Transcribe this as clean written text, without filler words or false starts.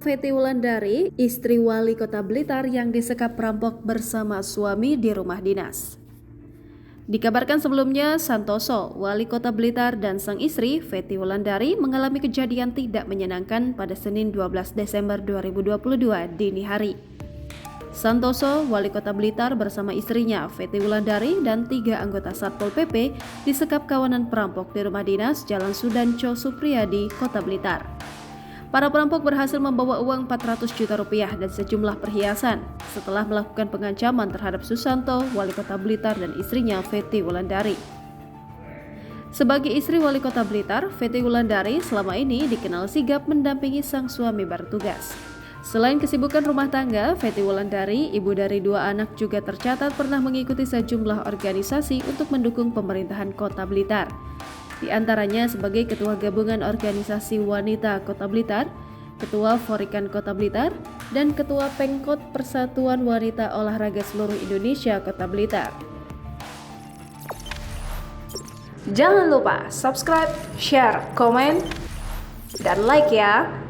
Fety Wulandari, istri wali kota Blitar yang disekap perampok bersama suami di rumah dinas. Dikabarkan sebelumnya, Santoso, wali kota Blitar dan sang istri, Fety Wulandari, mengalami kejadian tidak menyenangkan pada Senin 12 Desember 2022 dini hari. Santoso, wali kota Blitar bersama istrinya, Fety Wulandari, dan 3 anggota Satpol PP disekap kawanan perampok di rumah dinas Jalan Sudanco Supriyadi, kota Blitar. Para perampok berhasil membawa uang 400 juta rupiah dan sejumlah perhiasan setelah melakukan pengancaman terhadap Susanto, wali kota Blitar, dan istrinya Fety Wulandari. Sebagai istri wali kota Blitar, Fety Wulandari selama ini dikenal sigap mendampingi sang suami bertugas. Selain kesibukan rumah tangga, Fety Wulandari, ibu dari 2 anak, juga tercatat pernah mengikuti sejumlah organisasi untuk mendukung pemerintahan kota Blitar. Di antaranya sebagai Ketua Gabungan Organisasi Wanita Kota Blitar, Ketua Forikan Kota Blitar, dan Ketua Pengkot Persatuan Wanita Olahraga Seluruh Indonesia Kota Blitar. Jangan lupa subscribe, share, komen, dan like ya!